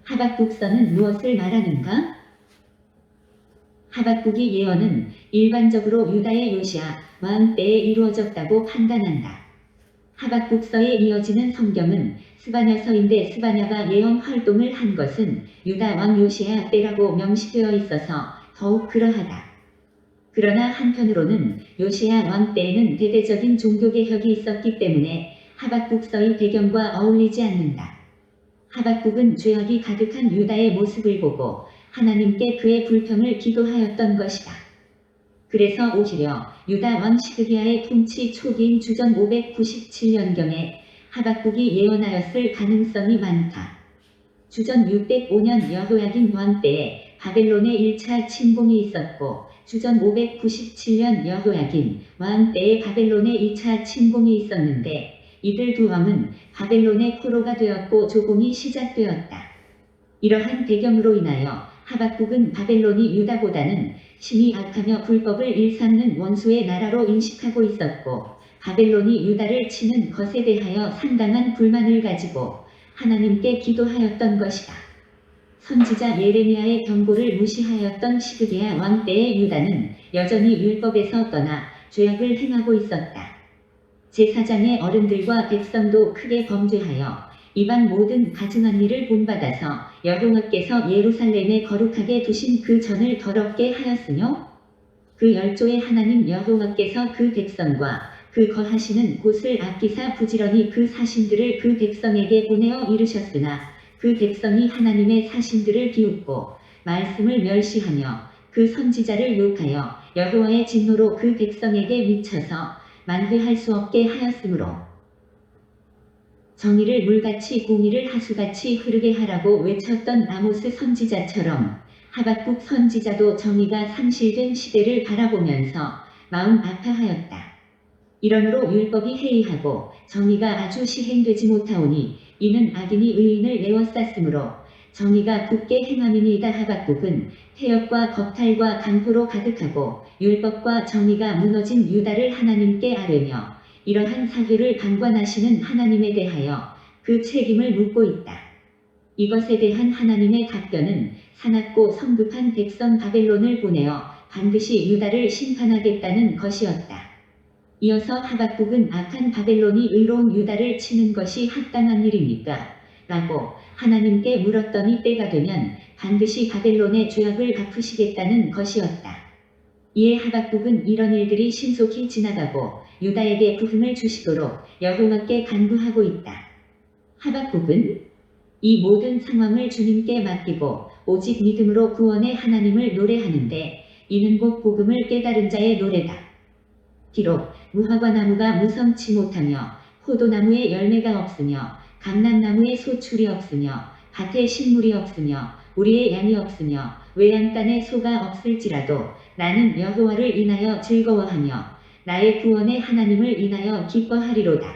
하박국서는 무엇을 말하는가? 하박국의 예언은 일반적으로 유다의 요시야 왕 때에 이루어졌다고 판단한다. 하박국서에 이어지는 성경은 스바냐서인데 스바냐가 예언 활동을 한 것은 유다 왕 요시야 때라고 명시되어 있어서 더욱 그러하다. 그러나 한편으로는 요시야 왕 때에는 대대적인 종교개혁이 있었기 때문에 하박국서의 배경과 어울리지 않는다. 하박국은 죄악이 가득한 유다의 모습을 보고 하나님께 그의 불평을 기도하였던 것이다. 그래서 오히려 유다 왕 시드기야의 통치 초기인 주전 597년경에 하박국이 예언하였을 가능성이 많다. 주전 605년 여호야긴 왕 때에 바벨론의 1차 침공이 있었고 주전 597년 여호야긴 왕 때에 바벨론의 2차 침공이 있었는데 이들 두 왕은 바벨론의 포로가 되었고 조공이 시작되었다. 이러한 배경으로 인하여 하박국은 바벨론이 유다보다는 심히 악하며 불법을 일삼는 원수의 나라로 인식하고 있었고 바벨론이 유다를 치는 것에 대하여 상당한 불만을 가지고 하나님께 기도하였던 것이다. 선지자 예레미야의 경고를 무시하였던 시드기야 왕 때의 유다는 여전히 율법에서 떠나 죄악을 행하고 있었다. 제사장의 어른들과 백성도 크게 범죄하여 이방 모든 가증한 일을 본받아서 여호와께서 예루살렘에 거룩하게 두신 그 전을 더럽게 하였으며 그 열조의 하나님 여호와께서 그 백성과 그 거하시는 곳을 아끼사 부지런히 그 사신들을 그 백성에게 보내어 이르셨으나 그 백성이 하나님의 사신들을 비웃고 말씀을 멸시하며 그 선지자를 욕하여 여호와의 진노로 그 백성에게 미쳐서 만회할 수 없게 하였으므로 정의를 물같이 공의를 하수같이 흐르게 하라고 외쳤던 아모스 선지자처럼 하박국 선지자도 정의가 상실된 시대를 바라보면서 마음 아파하였다. 이러므로 율법이 해이하고 정의가 아주 시행되지 못하오니 이는 악인이 의인을 에워쌌으므로 정의가 굳게 행함이니이다. 하박국은 태역과 겁탈과 강포로 가득하고 율법과 정의가 무너진 유다를 하나님께 아뢰며 이러한 사회를 방관하시는 하나님에 대하여 그 책임을 묻고 있다. 이것에 대한 하나님의 답변은 사납고 성급한 백성 바벨론을 보내어 반드시 유다를 심판하겠다는 것이었다. 이어서 하박국은 악한 바벨론이 의로운 유다를 치는 것이 합당한 일입니까? 라고 하나님께 물었더니 때가 되면 반드시 바벨론의 죄악을 갚으시겠다는 것이었다. 이에 하박국은 이런 일들이 신속히 지나가고 유다에게 부흥을 주시도록 여호와께 간구하고 있다. 하박국은 이 모든 상황을 주님께 맡기고 오직 믿음으로 구원의 하나님을 노래하는데 이는 곧 복음을 깨달은 자의 노래다. 비록 무화과 나무가 무성치 못하며 포도나무에 열매가 없으며 감람나무에 소출이 없으며 밭에 식물이 없으며 우리의 양이 없으며 외양간에 소가 없을지라도 나는 여호와를 인하여 즐거워하며 나의 구원의 하나님을 인하여 기뻐하리로다.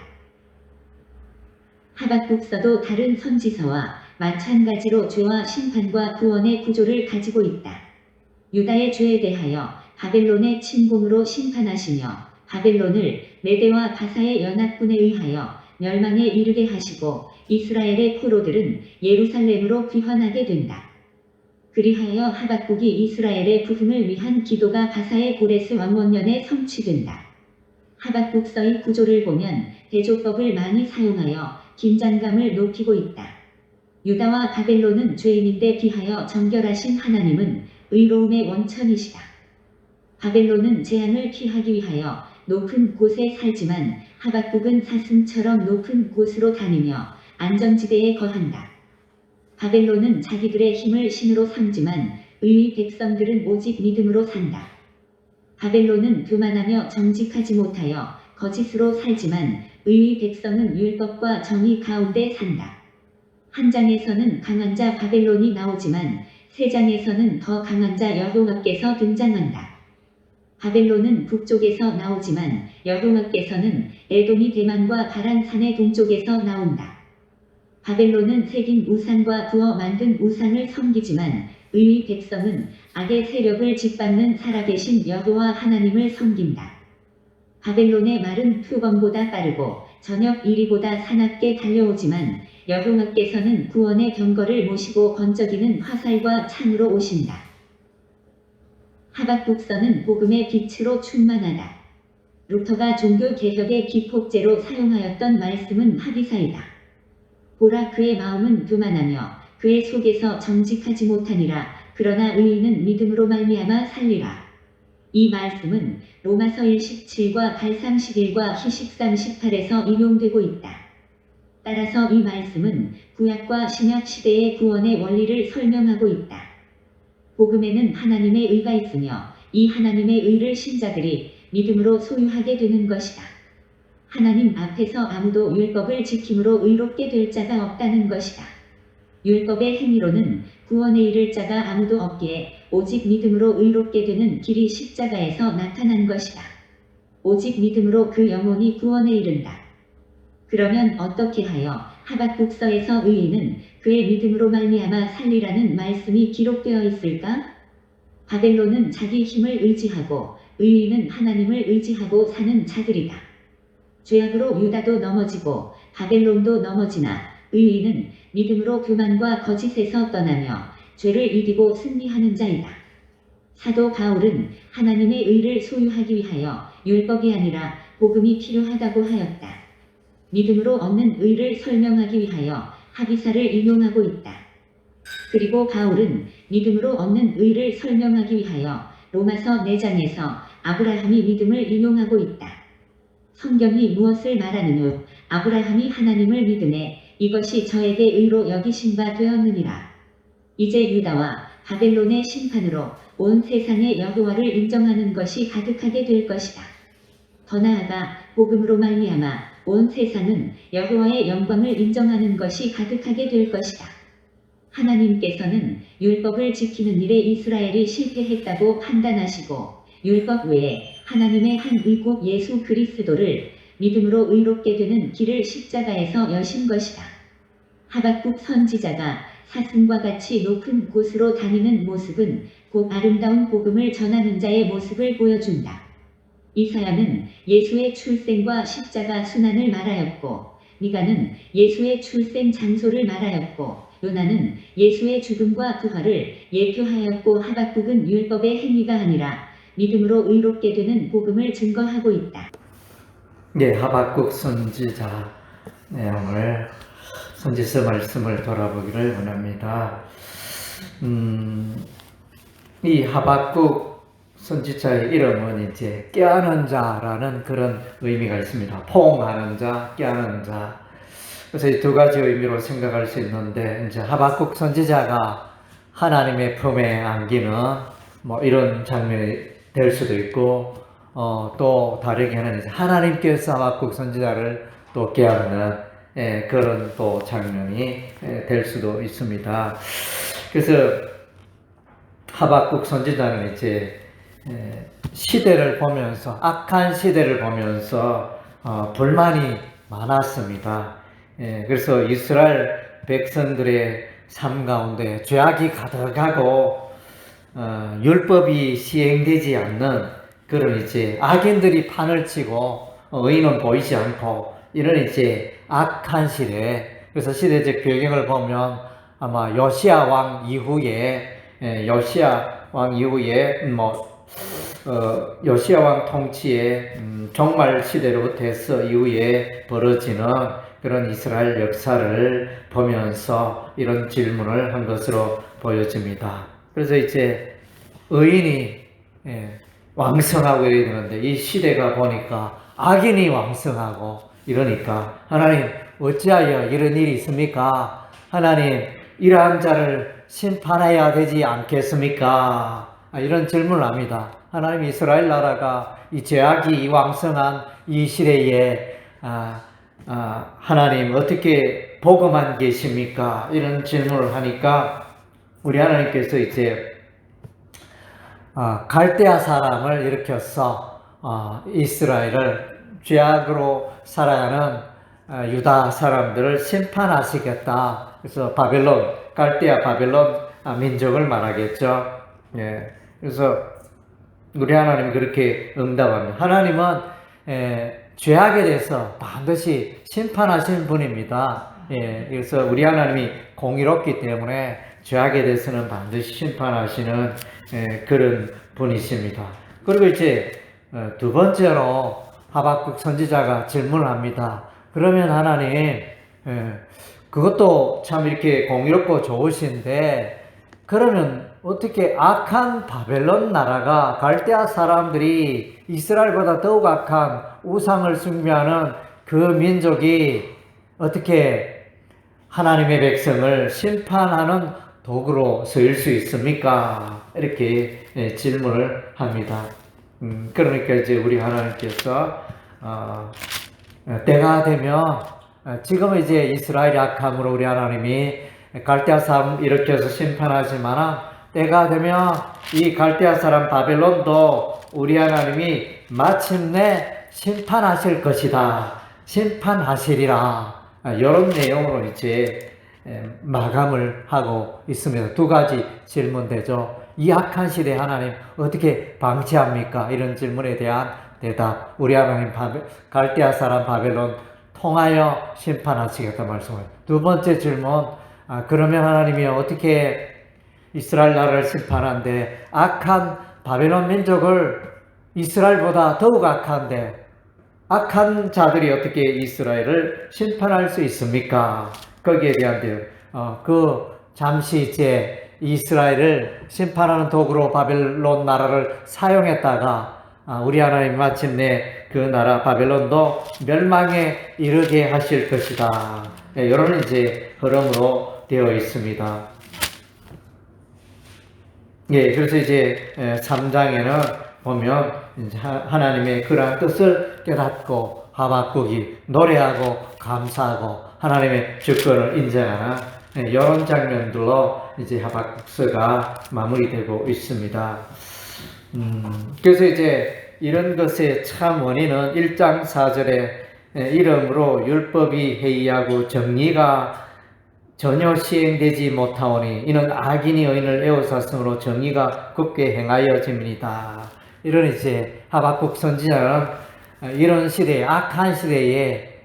하박국서도 다른 선지서와 마찬가지로 죄와 심판과 구원의 구조를 가지고 있다. 유다의 죄에 대하여 바벨론의 침공으로 심판하시며 바벨론을 메대와 바사의 연합군에 의하여 멸망에 이르게 하시고 이스라엘의 포로들은 예루살렘으로 귀환하게 된다. 그리하여 하박국이 이스라엘의 부흥을 위한 기도가 바사의 고레스 왕원년에 성취된다. 하박국서의 구조를 보면 대조법을 많이 사용하여 긴장감을 높이고 있다. 유다와 바벨론은 죄인인데 비하여 정결하신 하나님은 의로움의 원천이시다. 바벨론은 재앙을 피하기 위하여 높은 곳에 살지만 하박국은 사슴처럼 높은 곳으로 다니며 안전지대에 거한다. 바벨론은 자기들의 힘을 신으로 삼지만 의의 백성들은 오직 믿음으로 산다. 바벨론은 교만하며 정직하지 못하여 거짓으로 살지만 의의 백성은 율법과 정의 가운데 산다. 한 장에서는 강한 자 바벨론이 나오지만 세 장에서는 더 강한 자 여호와께서 등장한다. 바벨론은 북쪽에서 나오지만 여호와께서는 에돔이 대만과 바란산의 동쪽에서 나온다. 바벨론은 새긴 우상과 부어 만든 우상을 섬기지만 의의 백성은 악의 세력을 짓밟는 살아계신 여호와 하나님을 섬긴다. 바벨론의 말은 표범보다 빠르고 저녁 이리보다 사납게 달려오지만 여호와께서는 구원의 경거를 모시고 번쩍이는 화살과 창으로 오신다. 하박국서는 복음의 빛으로 충만하다. 루터가 종교개혁의 기폭제로 사용하였던 말씀은 하비사이다. 보라 그의 마음은 교만하며 그의 속에서 정직하지 못하니라. 그러나 의인은 믿음으로 말미암아 살리라. 이 말씀은 로마서 1:17과 갈 31과 히식 3:18에서 인용되고 있다. 따라서 이 말씀은 구약과 신약 시대의 구원의 원리를 설명하고 있다. 복음에는 하나님의 의가 있으며 이 하나님의 의를 신자들이 믿음으로 소유하게 되는 것이다. 하나님 앞에서 아무도 율법을 지킴으로 의롭게 될 자가 없다는 것이다. 율법의 행위로는 구원에 이를 자가 아무도 없기에 오직 믿음으로 의롭게 되는 길이 십자가에서 나타난 것이다. 오직 믿음으로 그 영혼이 구원에 이른다. 그러면 어떻게 하여 하박국서에서 의인은 그의 믿음으로 말미암아 살리라는 말씀이 기록되어 있을까? 바벨론은 자기 힘을 의지하고 의인은 하나님을 의지하고 사는 자들이다. 죄악으로 유다도 넘어지고 바벨론도 넘어지나 의인은 믿음으로 교만과 거짓에서 떠나며 죄를 이기고 승리하는 자이다. 사도 바울은 하나님의 의를 소유하기 위하여 율법이 아니라 복음이 필요하다고 하였다. 믿음으로 얻는 의를 설명하기 위하여 하비사를 인용하고 있다. 그리고 바울은 믿음으로 얻는 의를 설명하기 위하여 로마서 4장에서 아브라함이 믿음을 인용하고 있다. 성경이 무엇을 말하느뇨? 아브라함이 하나님을 믿음에 이것이 저에게 의로 여기신 바 되었느니라. 이제 유다와 바벨론의 심판으로 온 세상의 여호와를 인정하는 것이 가득하게 될 것이다. 더 나아가 복음으로 말미암아 온 세상은 여호와의 영광을 인정하는 것이 가득하게 될 것이다. 하나님께서는 율법을 지키는 일에 이스라엘이 실패했다고 판단하시고 율법 외에 하나님의 한 의국 예수 그리스도를 믿음으로 의롭게 되는 길을 십자가에서 여신 것이다. 하박국 선지자가 사슴과 같이 높은 곳으로 다니는 모습은 곧 아름다운 복음을 전하는 자의 모습을 보여준다. 이사야는 예수의 출생과 십자가 순환을 말하였고 미가는 예수의 출생 장소를 말하였고 요나는 예수의 죽음과 부활을 예표하였고 하박국은 율법의 행위가 아니라 믿음으로 의롭게 되는 복음을 증거하고 있다. 네, 하박국 선지자 내용을 선지서 말씀을 돌아보기를 원합니다. 이 하박국 선지자의 이름은 이제 깨하는 자라는 그런 의미가 있습니다. 포옹하는 자, 깨하는 자. 그래서 이 두 가지 의미로 생각할 수 있는데, 이제 하박국 선지자가 하나님의 품에 안기는 뭐 이런 장면이 될 수도 있고, 또 다르게는 이제 하나님께서 하박국 선지자를 또 깨하는 그런 또 장면이 될 수도 있습니다. 그래서 하박국 선지자는 이제 시대를 보면서, 악한 시대를 보면서 불만이 많았습니다. 그래서 이스라엘 백성들의 삶 가운데 죄악이 가득하고 율법이 시행되지 않는 그런 이제 악인들이 판을 치고 의인은 보이지 않고 이런 이제 악한 시대. 그래서 시대적 배경을 보면 아마 요시야 왕 이후에 요시야 왕 통치의 종말 시대로부터 해서 이후에 벌어지는 그런 이스라엘 역사를 보면서 이런 질문을 한 것으로 보여집니다. 그래서 이제 의인이 왕성하고 이래야 되는데 이 시대가 보니까 악인이 왕성하고 이러니까 하나님 어찌하여 이런 일이 있습니까? 하나님 이러한 자를 심판해야 되지 않겠습니까? 이런 질문을 합니다. 하나님 이스라엘 나라가 이 죄악이 왕성한 이 시대에 하나님 어떻게 보고만 계십니까? 이런 질문을 하니까 우리 하나님께서 이제 갈대아 사람을 일으켜서 이스라엘을 죄악으로 살아가는 유다 사람들을 심판하시겠다. 그래서 갈대아 바벨론 민족을 말하겠죠. 예. 그래서 우리 하나님이 그렇게 응답합니다. 하나님은 죄악에 대해서 반드시 심판하시는 분입니다. 예, 그래서 우리 하나님이 공의롭기 때문에 죄악에 대해서는 반드시 심판하시는 그런 분이십니다. 그리고 이제 두 번째로 하박국 선지자가 질문을 합니다. 그러면 하나님, 그것도 참 이렇게 공의롭고 좋으신데 그러면 어떻게 악한 바벨론 나라가 갈대아 사람들이 이스라엘보다 더욱 악한 우상을 숭배하는 그 민족이 어떻게 하나님의 백성을 심판하는 도구로 쓰일 수 있습니까? 이렇게 질문을 합니다. 그러니까 이제 우리 하나님께서 때가 되면 지금은 이제 이스라엘이 악함으로 우리 하나님이 갈대아 사람 일으켜서 심판하지만 때가 되면 이 갈대아 사람 바벨론도 우리 하나님이 마침내 심판하실 것이다. 심판하시리라. 이런 내용으로 이제 마감을 하고 있습니다. 두 가지 질문되죠. 이 악한 시대 하나님 어떻게 방치합니까? 이런 질문에 대한 대답. 우리 하나님 갈대아 사람 바벨론 통하여 심판하시겠다 말씀을. 두 번째 질문. 그러면 하나님이 어떻게 이스라엘 나라를 심판한데 악한 바벨론 민족을 이스라엘보다 더욱 악한데 악한 자들이 어떻게 이스라엘을 심판할 수 있습니까? 거기에 대한 잠시 이제 이스라엘을 심판하는 도구로 바벨론 나라를 사용했다가 우리 하나님 마침내 그 나라 바벨론도 멸망에 이르게 하실 것이다. 이런 이제 흐름으로 되어 있습니다. 예, 그래서 이제 3장에는 보면 이제 하나님의 그러한 뜻을 깨닫고 하박국이 노래하고 감사하고 하나님의 주권을 인정하는 이런 장면들로 이제 하박국서가 마무리되고 있습니다. 그래서 이제 이런 것의 참 원인은 1장 4절에 이러므로 율법이 해이하고 정의가 전혀 시행되지 못하오니 이는 악인이 의인을 에워쌌으므로 정의가 굳게 행하여짐이니이다. 이런 이제 하박국 선지자는 이런 시대에 악한 시대에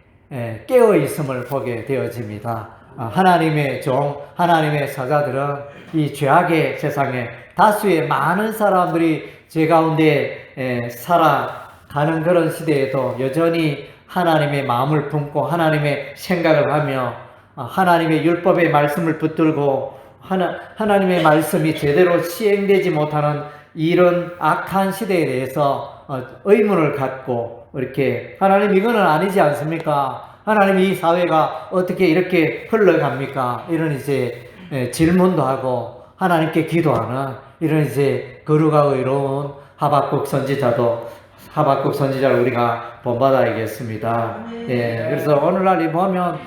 깨어 있음을 보게 되어집니다. 하나님의 종, 하나님의 사자들은 이 죄악의 세상에 다수의 많은 사람들이 죄 가운데 살아가는 그런 시대에도 여전히 하나님의 마음을 품고 하나님의 생각을 하며 하나님의 율법의 말씀을 붙들고 하나님의 말씀이 제대로 시행되지 못하는 이런 악한 시대에 대해서 의문을 갖고 이렇게 하나님 이거는 아니지 않습니까? 하나님 이 사회가 어떻게 이렇게 흘러갑니까? 이런 이제 질문도 하고 하나님께 기도하는 이런 이제 거룩하 의로운 하박국 선지자를 우리가 본받아야겠습니다. 예, 그래서 오늘날 보면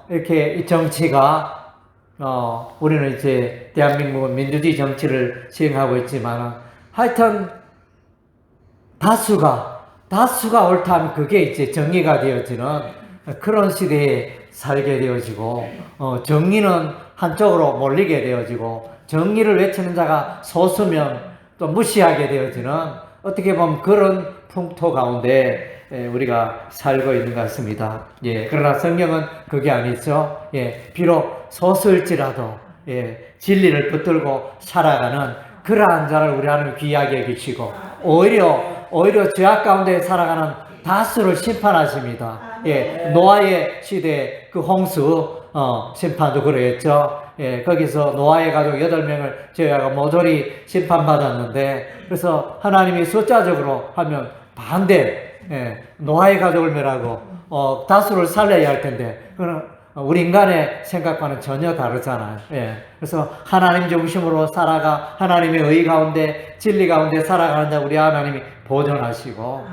이렇게 이 정치가 우리는 이제 대한민국은 민주주의 정치를 시행하고 있지만 하여튼 다수가 옳다면 그게 이제 정의가 되어지는 그런 시대에 살게 되어지고 정의는 한쪽으로 몰리게 되어지고 정의를 외치는 자가 소수면 또 무시하게 되어지는 어떻게 보면 그런 풍토 가운데 우리가 살고 있는 것 같습니다. 예, 그러나 성경은 그게 아니죠. 예, 비록 소수일지라도 진리를 붙들고 살아가는 그러한 자를 우리 하나님 귀하게 여기시고 오히려 죄악 가운데 살아가는 다수를 심판하십니다. 예, 노아의 시대 그 홍수 심판도 그랬죠. 예, 거기서 노아의 가족 8명을 제외하고 모조리 심판받았는데 그래서 하나님이 숫자적으로 하면 반대 노아의 가족을 멸하고 다수를 살려야 할 텐데 그건 우리 인간의 생각과는 전혀 다르잖아요. 예. 그래서 하나님 중심으로 살아가 하나님의 의 가운데 진리 가운데 살아가는 자 우리 하나님이 보존하시고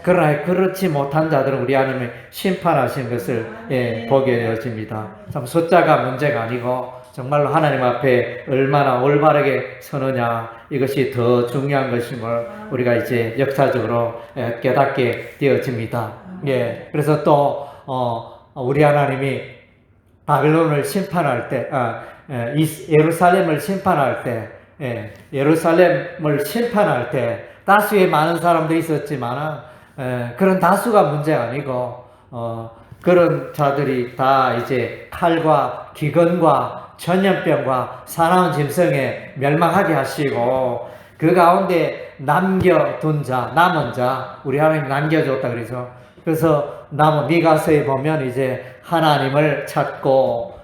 그러나 그렇지 못한 자들은 우리 하나님이 심판하신 것을 보게 되어집니다. 참 숫자가 문제가 아니고 정말로 하나님 앞에 얼마나 올바르게 서느냐 이것이 더 중요한 것임을 우리가 이제 역사적으로 깨닫게 되어집니다. 예, 그래서 또 우리 하나님이 바벨론을 심판할 때, 예루살렘을 심판할 때 다수의 많은 사람들이 있었지만 그런 다수가 문제가 아니고 그런 자들이 다 이제 칼과 기근과 전염병과 사나운 짐승에 멸망하게 하시고 그 가운데 남겨둔 자, 남은 자, 우리 하나님 남겨줬다 그러죠. 그래서 미가서에 보면 이제 하나님을 찾고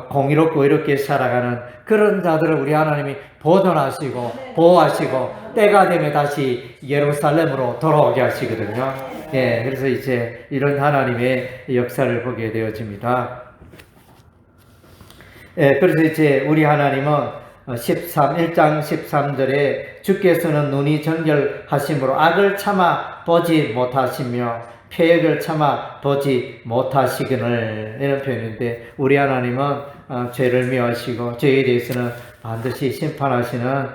공의롭고 이렇게 살아가는 그런 자들을 우리 하나님이 보존하시고 보호하시고 때가 되면 다시 예루살렘으로 돌아오게 하시거든요. 그래서 이제 이런 하나님의 역사를 보게 되어집니다. 그래서 이제 우리 하나님은 1장 13절에 주께서는 눈이 정결하심으로 악을 참아 보지 못하시며 폐역을 참아 보지 못하시거늘, 이런 표현인데 우리 하나님은 죄를 미워하시고 죄에 대해서는 반드시 심판하시는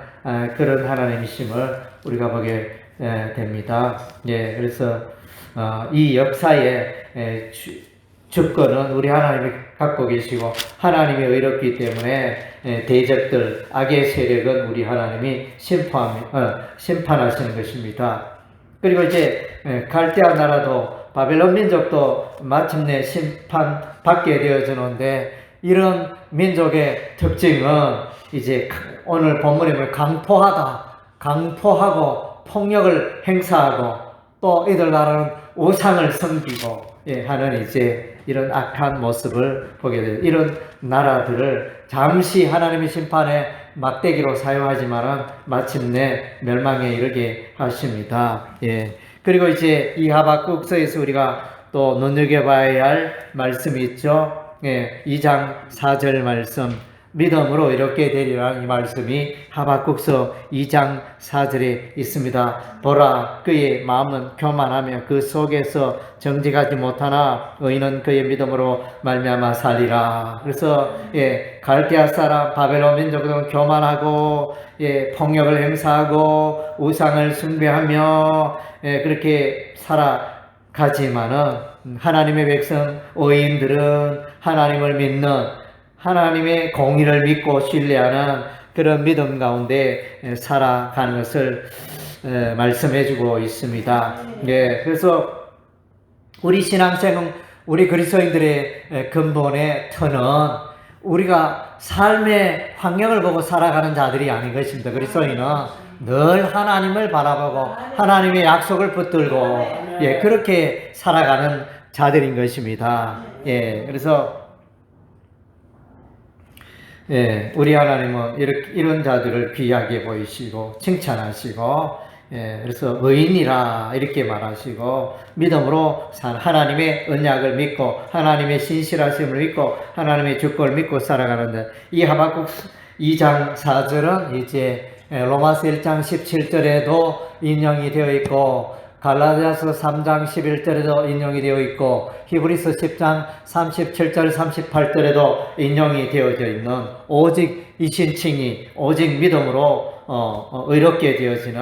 그런 하나님이심을 우리가 보게 됩니다. 그래서 이 역사의 주권은 우리 하나님이 갖고 계시고 하나님이 의롭기 때문에 대적들, 악의 세력은 우리 하나님이 심판하시는 것입니다. 그리고 이제 갈대아 나라도 바벨론 민족도 마침내 심판받게 되어지는데, 이런 민족의 특징은 이제 오늘 본문에 보면 강포하고 폭력을 행사하고 또 이들 나라는 우상을 섬기고 하는 이제 이런 악한 모습을 보게 돼요. 이런 나라들을 잠시 하나님의 심판의 막대기로 사용하지만은 마침내 멸망에 이르게 하십니다. 그리고 이제 이 하박국서에서 우리가 또 눈여겨봐야 할 말씀이 있죠. 2장 4절 말씀, 믿음으로 이렇게 되리라는 이 말씀이 하박국서 2장 4절에 있습니다. 보라, 그의 마음은 교만하며 그 속에서 정직하지 못하나 의인은 그의 믿음으로 말미암아 살리라. 그래서 갈대아 사람 바벨론 민족은 교만하고 폭력을 행사하고 우상을 숭배하며 그렇게 살아가지만은 하나님의 백성 의인들은 하나님을 믿는, 하나님의 공의를 믿고 신뢰하는 그런 믿음 가운데 살아가는 것을 말씀해주고 있습니다. 그래서 우리 신앙생은, 우리 그리스도인들의 근본의 터는 우리가 삶의 환경을 보고 살아가는 자들이 아닌 것입니다. 그리스도인은 늘 하나님을 바라보고 하나님의 약속을 붙들고 그렇게 살아가는 자들인 것입니다. 그래서 우리 하나님은 이런 자들을 귀하게 보이시고 칭찬하시고 그래서 의인이라 이렇게 말하시고 믿음으로 하나님의 언약을 믿고 하나님의 신실하심을 믿고 하나님의 주권을 믿고 살아가는데, 이 하박국 2장 4절은 이제 로마서 1장 17절에도 인용이 되어 있고 갈라디아서 3장 11절에도 인용이 되어 있고 히브리서 10장 37절 38절에도 인용이 되어져 있는 오직 이 신칭이 오직 믿음으로 의롭게 되어지는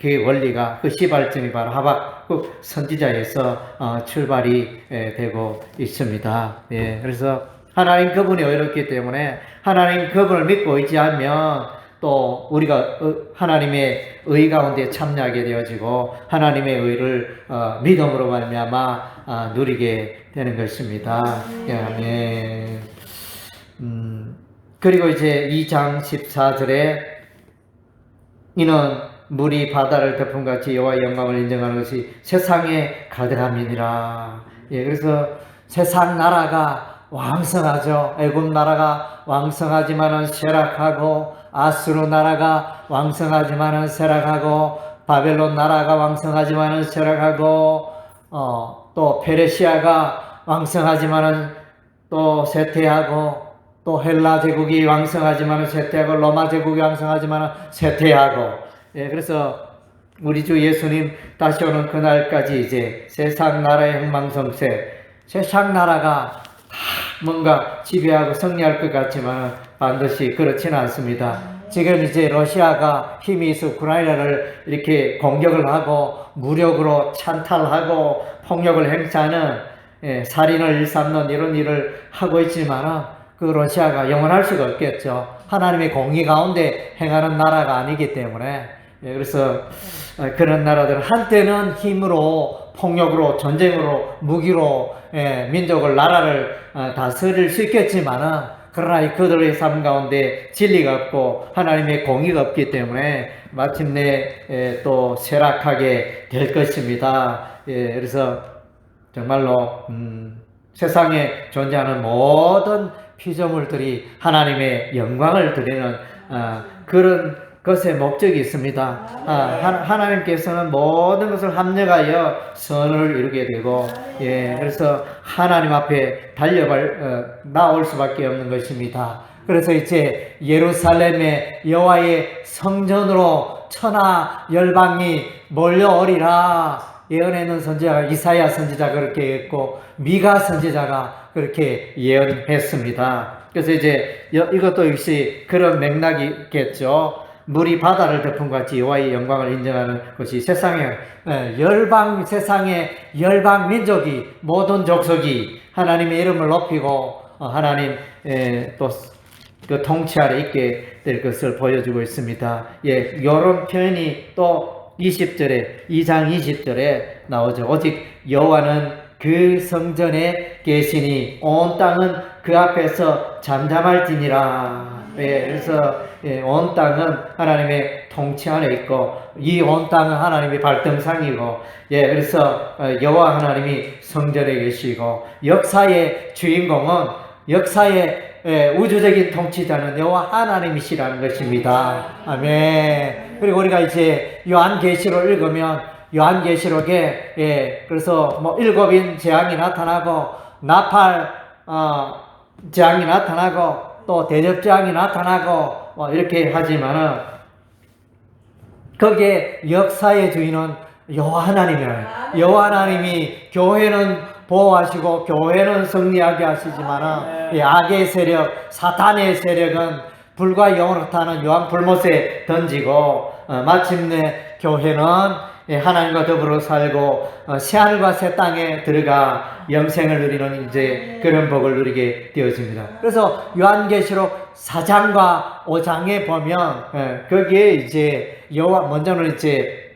그 원리가, 그 시발점이 바로 하박국 선지자에서 출발이 되고 있습니다. 그래서 하나님 그분이 의롭기 때문에 하나님 그분을 믿고 의지하면 또 우리가 하나님의 의 가운데 참여하게 되어지고 하나님의 의를 믿음으로 말미암아 누리게 되는 것입니다. 아멘. 그리고 이제 2장 14절에 이는 물이 바다를 덮음같이 여호와의 영광을 인정하는 것이 세상의 가득함이니라. 그래서 세상 나라가 왕성하죠. 애굽 나라가 왕성하지만은 쇠락하고, 아수르 나라가 왕성하지만은 쇠락하고, 바벨론 나라가 왕성하지만은 쇠락하고, 또 페르시아가 왕성하지만은 또 쇠퇴하고, 또 헬라 제국이 왕성하지만은 쇠퇴하고, 로마 제국이 왕성하지만은 쇠퇴하고. 그래서 우리 주 예수님 다시 오는 그날까지 이제 세상 나라의 흥망성쇠, 세상 나라가 뭔가 지배하고 승리할 것 같지만 반드시 그렇지는 않습니다. 지금 이제 러시아가 힘이 있어 우크라이나를 이렇게 공격을 하고 무력으로 찬탈하고 폭력을 행사하는 살인을 일삼는 이런 일을 하고 있지만 그 러시아가 영원할 수가 없겠죠. 하나님의 공의 가운데 행하는 나라가 아니기 때문에. 그래서 그런 나라들은 한때는 힘으로 폭력으로, 전쟁으로, 무기로 민족을, 나라를 다스릴 수 있겠지만은, 그러나 그들의 삶 가운데 진리가 없고 하나님의 공의가 없기 때문에 마침내 또 쇠락하게 될 것입니다. 그래서 정말로 세상에 존재하는 모든 피조물들이 하나님의 영광을 드리는 그런 것의 목적이 있습니다. 하나님께서는 모든 것을 합력하여 선을 이루게 되고, 그래서 하나님 앞에 나올 수밖에 없는 것입니다. 그래서 이제 예루살렘의 여호와의 성전으로 천하 열방이 몰려오리라. 예언에 있는 선지자가, 이사야 선지자가 그렇게 했고 미가 선지자가 그렇게 예언했습니다. 그래서 이제 이것도 역시 그런 맥락이겠죠. 물이 바다를 덮은 같이 여호와의 영광을 인정하는 것이 세상의 민족이, 모든 족속이 하나님의 이름을 높이고 하나님 또 그 통치 아래 있게 될 것을 보여주고 있습니다. 이런 표현이 또 2장 20절에 나오죠. 오직 여호와는 그 성전에 계시니 온 땅은 그 앞에서 잠잠할지니라. 그래서 온 땅은 하나님의 통치 안에 있고 이 온 땅은 하나님의 발등상이고, 그래서 여호와 하나님이 성전에 계시고 역사의 주인공은, 역사의 우주적인 통치자는 여호와 하나님이시라는 것입니다. 아멘. 그리고 우리가 이제 요한계시록을 읽으면 요한계시록에 그래서 뭐 일곱인 재앙이 나타나고 나팔 재앙이 나타나고 또 대접 재앙이 나타나고 뭐 이렇게 하지만은 거기에 역사의 주인은 여호와 하나님이에요. 여호와 하나님이 교회는 보호하시고 교회는 승리하게 하시지만은 이 악의 세력, 사탄의 세력은 불과 영으로 타는 요한 불못에 던지고 마침내 교회는 하나님과 더불어 살고 새하늘과 새 땅에 들어가 영생을 누리는 이제 그런 복을 누리게 되어집니다. 그래서 요한계시록 4장과 5장에 보면 거기에 이제 먼저는 이제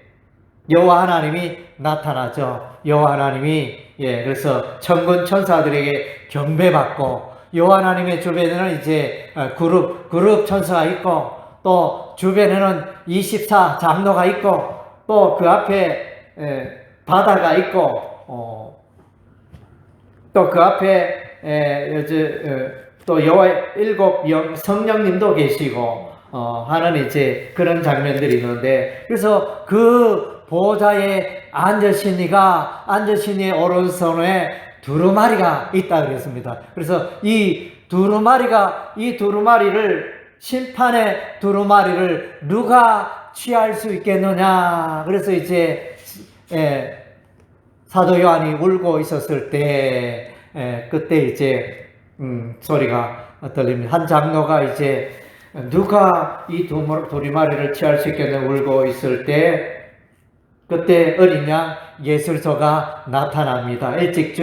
여호와 하나님이 나타나죠. 여호와 하나님이 그래서 천군 천사들에게 경배받고, 여호와 하나님의 주변에는 이제 그룹 천사가 있고 또 주변에는 24 장로가 있고 또 그 앞에 바다가 있고 또 그 앞에 또 여호와의 7 성령님도 계시고 하는 이제 그런 장면들이 있는데, 그래서 그 보좌에 앉으신 이의 오른손에 두루마리가 있다 그랬습니다. 그래서 이 두루마리를, 심판의 두루마리를 누가 취할 수 있겠느냐. 그래서 이제 사도 요한이 울고 있었을 때 그때 이제 소리가 들립니다. 한 장로가 이제 누가 이 두루마리를 취할 수 있겠느냐 울고 있을 때 그때 어린 양 예술소가 나타납니다. 일찍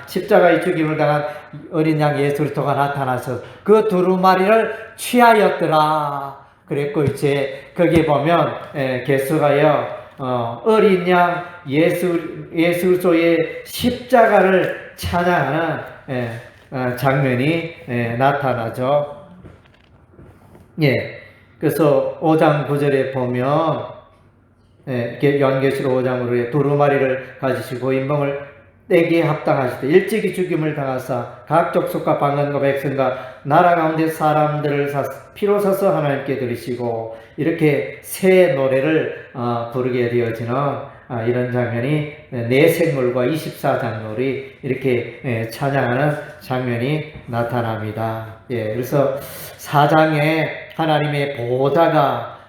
십자가의 죽임을 당한 어린 양 예술소가 나타나서 그 두루마리를 취하였더라 그랬고, 이제 거기에 보면 개수가요 어린 양 예술소의 십자가를 찬양하는 장면이 나타나죠. 그래서 5장 9절에 보면 요한계시록 5장으로 두루마리를 가지시고 인봉을 떼기에 합당하시되 일찍이 죽임을 당하사 각 족속과 방언과 백성과 나라 가운데 사람들을 피로 사서 하나님께 드리시고, 이렇게 새 노래를 부르게 되어지는 이런 장면이 네 생물과 24장로리 이렇게 찬양하는 장면이 나타납니다. 그래서 4장에 하나님의 보좌가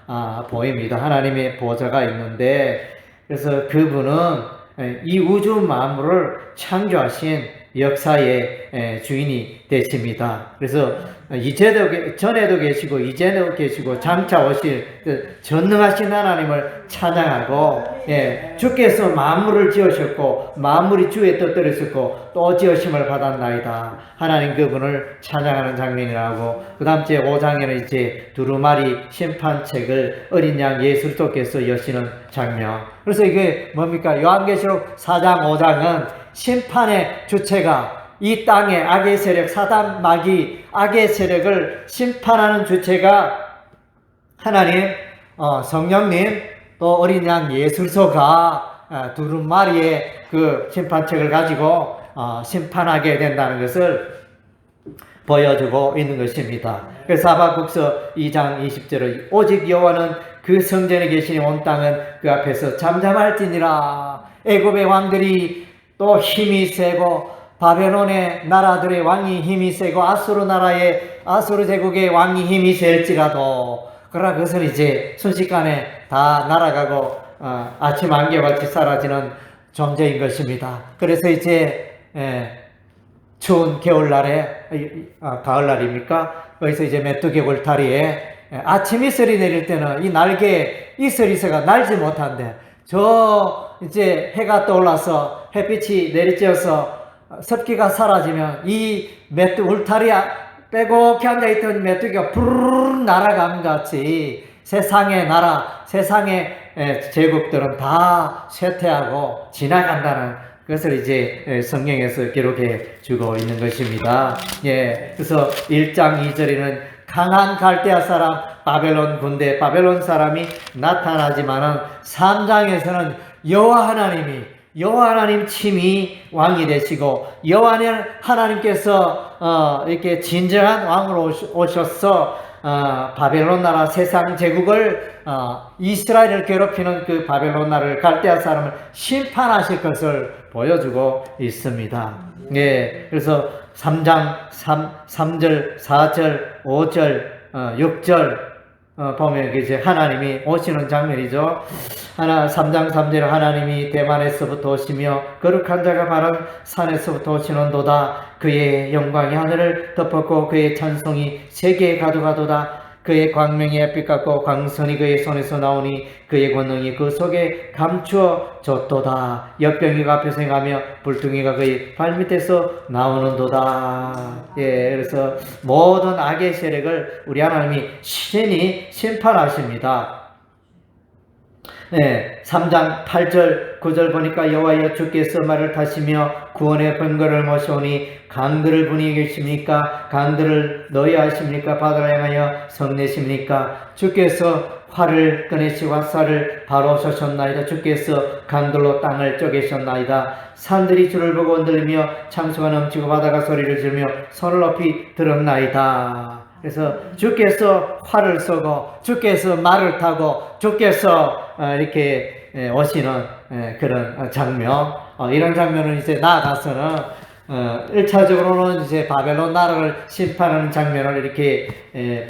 보입니다. 하나님의 보좌가 있는데, 그래서 그분은 이 우주 만물을 창조하신 역사의 주인이 되십니다. 그래서 이제도 전에도 계시고 이제도 계시고 장차 오실 그 전능하신 하나님을 찬양하고, 예, 주께서 만물을 지으셨고 만물이 주의 뜻대로 있었고 또 지으심을 받았나이다. 하나님 그분을 찬양하는 장면이라고. 그 다음 제 5장에는 이제 두루마리 심판책을 어린 양 예수 그리스도께서 여시는 장면. 그래서 이게 뭡니까? 요한계시록 4장 5장은 심판의 주체가 이 땅의 악의 세력, 사단 마귀 악의 세력을 심판하는 주체가 하나님, 성령님, 또 어린 양 예수 그리스도가 두루마리의 그 심판책을 가지고 심판하게 된다는 것을 보여주고 있는 것입니다. 그래서 하박국서 2장 20절에 오직 여호와는 그 성전에 계시니 온 땅은 그 앞에서 잠잠할지니라. 애굽의 왕들이 또 힘이 세고 바벨론의 나라들의 왕이 힘이 세고 아수르 제국의 왕이 힘이 셀지라도, 그러나 그것은 이제 순식간에 다 날아가고 아침 안개같이 사라지는 존재인 것입니다. 그래서 이제 추운 겨울날에 가을날입니까? 거기서 이제 메뚜기 굴다리에 아침 이슬이 내릴 때는 이 날개에 이슬이가 날지 못한데, 저 이제 해가 떠올라서 햇빛이 내리쬐어서 습기가 사라지면 이 울타리 빼곡히 앉아있던 메뚜기가 부르르 날아가는 같이 세상의 나라, 세상의 제국들은 다 쇠퇴하고 지나간다는 것을 이제 성경에서 기록해 주고 있는 것입니다. 예, 그래서 1장 2절에는 강한 갈대아 사람 바벨론 군대, 바벨론 사람이 나타나지만은 3장에서는 여호와 하나님 친히 왕이 되시고, 여호와 하나님께서 이렇게 진정한 왕으로 오셔서 바벨론 나라 세상 제국을 이스라엘을 괴롭히는 그 바벨론 나라를 갈대아 사람을 심판하실 것을 보여주고 있습니다. 예, 그래서 3장 3절, 4절, 5절, 6절 보면 이제 하나님이 오시는 장면이죠. 3장 3절에 하나님이 대만에서부터 오시며 거룩한 자가 바른 산에서부터 오시는도다. 그의 영광이 하늘을 덮었고 그의 찬송이 세계에 가득하도다. 그의 광명이 햇빛 같고 광선이 그의 손에서 나오니 그의 권능이 그 속에 감추어졌도다. 역병이가 앞에서 행하며 불퉁이가 그의 발밑에서 나오는도다. 예, 그래서 모든 악의 세력을 우리 하나님이 신이 심판하십니다. 네, 3장 8절 9절 보니까 여호와여 주께서 말을 타시며 구원의 번거를 모셔오니 강들을 분이 계십니까? 강들을 너희하십니까? 바다를 향하여 성내십니까? 주께서 활을 꺼내시고 화살을 바로 쏘셨나이다. 주께서 강들로 땅을 쪼개셨나이다. 산들이 주를 보고 흔들리며 창수가 넘치고 바다가 소리를 지르며 손을 높이 들었나이다. 그래서 주께서 활을 쏘고 주께서 말을 타고 주께서 이렇게 오시는 그런 장면, 이런 장면은 이제 나아가서는 1차적으로는 이제 바벨론 나라를 심판하는 장면을 이렇게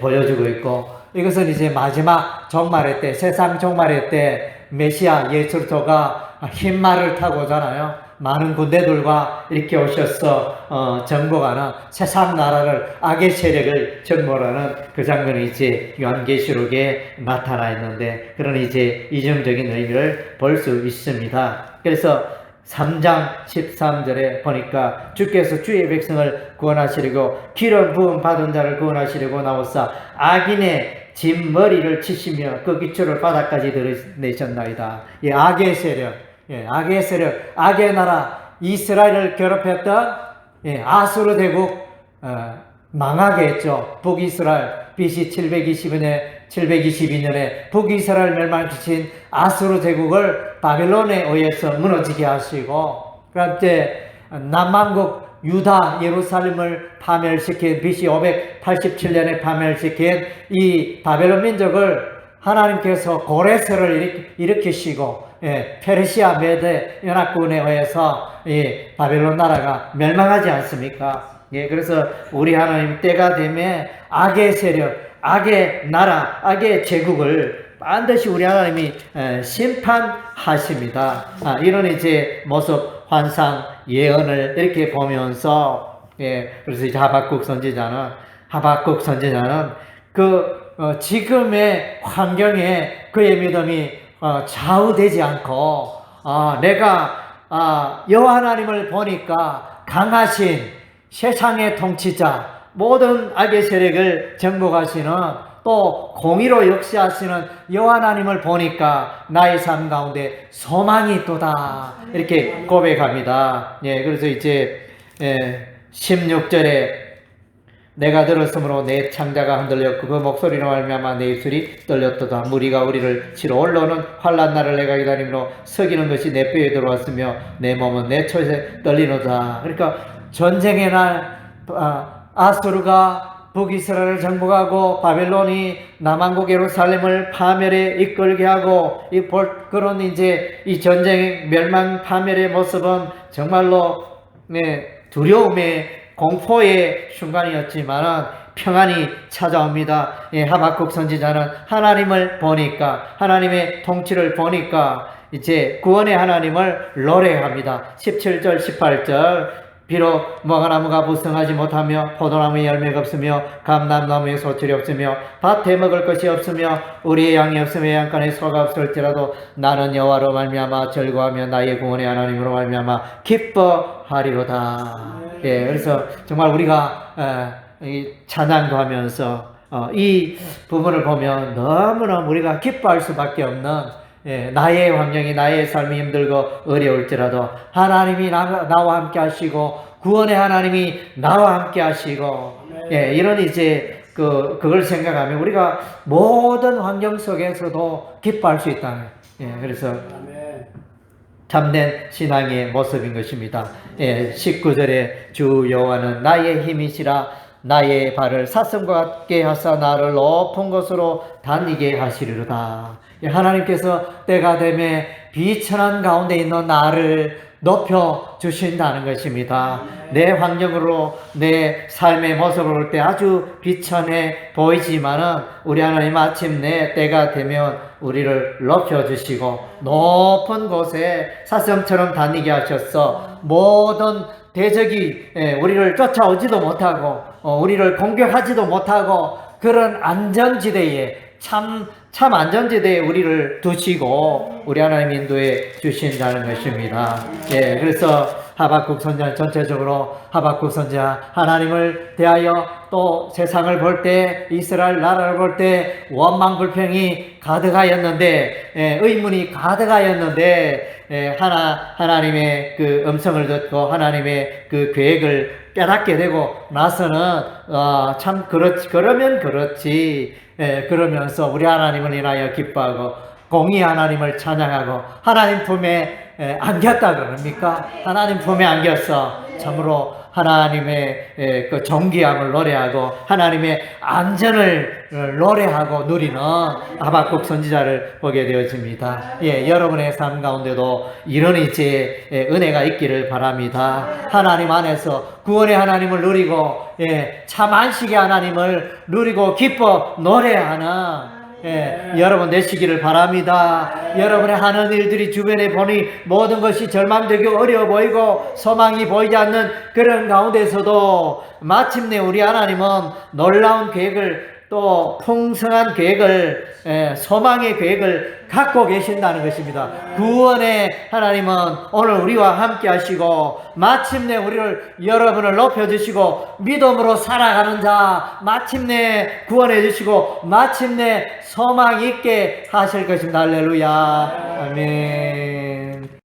보여주고 있고, 이것은 이제 마지막 종말의 때, 세상 종말의 때 메시아 예수 그리스도가 흰 말을 타고 오잖아요. 많은 군대들과 이렇게 오셔서 정복하는 세상 나라를, 악의 세력을 정복하는 그 장면이 이제 요한계시록에 나타나 있는데, 그런 이제 이정적인 의미를 볼 수 있습니다. 그래서 3장 13절에 보니까 주께서 주의 백성을 구원하시려고 기름 부음 받은 자를 구원하시려고 나오사 악인의 진머리를 치시며 그 기초를 바닥까지 드러내셨나이다. 이 악의 세력, 악의 세력, 악의 나라 이스라엘을 괴롭혔던 아수르 대국 망하게 했죠. 북이스라엘 BC 722년에 북이스라엘 멸망시킨 아수르 제국을 바벨론에 의해서 무너지게 하시고, 그때 남왕국 유다 예루살렘을 파멸시킨 BC 587년에 파멸시킨 이 바벨론 민족을 하나님께서 고레스를 일으키시고 페르시아 메데 연합군에 의해서 바벨론 나라가 멸망하지 않습니까? 그래서 우리 하나님 때가 되면 악의 세력, 악의 나라, 악의 제국을 반드시 우리 하나님이 심판하십니다. 이런 이제 모습, 환상, 예언을 이렇게 보면서, 그래서 이제 하박국 선지자는 하박국 선지자는 지금의 환경에 그의 믿음이 좌우되지 않고 내가 여호와 하나님을 보니까 강하신 세상의 통치자, 모든 악의 세력을 정복하시는 또 공의로 역사하시는 여호와 하나님을 보니까 나의 삶 가운데 소망이 있도다, 이렇게 고백합니다. 그래서 이제 16절에 내가 들었으므로 내 창자가 흔들렸고 그 목소리로 말미암아 내 입술이 떨렸도다. 무리가 우리를 치러 올라오는 환난 날을 내가 기다림으로 석이는 것이 내 뼈에 들어왔으며 내 몸은 내 초에 떨리노다. 그러니까 전쟁의 날 아수르가 북이스라엘을 정복하고 바벨론이 남한국 예루살렘을 파멸에 이끌게 하고 그런 이제 이 전쟁 멸망 파멸의 모습은 정말로 두려움의 공포의 순간이었지만 평안이 찾아옵니다. 하박국 선지자는 하나님을 보니까, 하나님의 통치를 보니까 이제 구원의 하나님을 노래합니다. 17절 18절 비록 무화과나무가 부성하지 못하며 포도나무에 열매가 없으며 감람나무에 소출이 없으며 밭에 먹을 것이 없으며 우리의 양이 없으며 양간에 소가 없을지라도 나는 여호와로 말미암아 즐거워하며 나의 구원의 하나님으로 말미암아 기뻐하리로다. 그래서 정말 우리가 찬양도 하면서 이 부분을 보면 너무나 우리가 기뻐할 수밖에 없는, 나의 환경이, 나의 삶이 힘들고 어려울지라도 하나님이 나와 함께 하시고 구원의 하나님이 나와 함께 하시고, 이런 이제 그걸 생각하면 우리가 모든 환경 속에서도 기뻐할 수 있다는, 그래서 참된 신앙의 모습인 것입니다. 19절에 주 여호와는 나의 힘이시라 나의 발을 사슴과 같게 하사 나를 높은 곳으로 다니게 하시리로다. 하나님께서 때가 되매 비천한 가운데 있는 나를 높여 주신다는 것입니다. 내 환경으로 내 삶의 모습을 볼 때 아주 비천해 보이지만은 우리 하나님 마침내 때가 되면 우리를 높여 주시고 높은 곳에 사슴처럼 다니게 하셔서 모든 대적이 우리를 쫓아오지도 못하고 우리를 공격하지도 못하고 그런 안전지대에 참 안전지대에 우리를 두시고 우리 하나님 인도해 주신다는 것입니다. 그래서 하박국 선지자 전체적으로 하박국 선지자 하나님을 대하여 또 세상을 볼 때 이스라엘 나라를 볼 때 원망 불평이 가득하였는데 의문이 가득하였는데 하나님의 그 음성을 듣고 하나님의 그 계획을 깨닫게 되고 나서는 참 그러면 그렇지, 그러면서 우리 하나님을 인하여 기뻐하고 공의 하나님을 찬양하고 하나님 품에 안겼다 그럽니까? 하나님 품에 안겼어. 참으로 하나님의 그 존귀함을 노래하고 하나님의 안전을 노래하고 누리는 하박국 선지자를 보게 되어집니다. 여러분의 삶 가운데도 이런 이제 은혜가 있기를 바랍니다. 하나님 안에서 구원의 하나님을 누리고 참 안식의 하나님을 누리고 기뻐 노래하는 여러분 되시기를 바랍니다. 여러분의 하는 일들이 주변에 보니 모든 것이 절망되고 어려워 보이고 소망이 보이지 않는 그런 가운데서도 마침내 우리 하나님은 놀라운 계획을 또 풍성한 계획을 소망의 계획을 갖고 계신다는 것입니다. 구원의 하나님은 오늘 우리와 함께 하시고 마침내 여러분을 높여주시고 믿음으로 살아가는 자 마침내 구원해 주시고 마침내 소망 있게 하실 것입니다. 할렐루야. 아멘.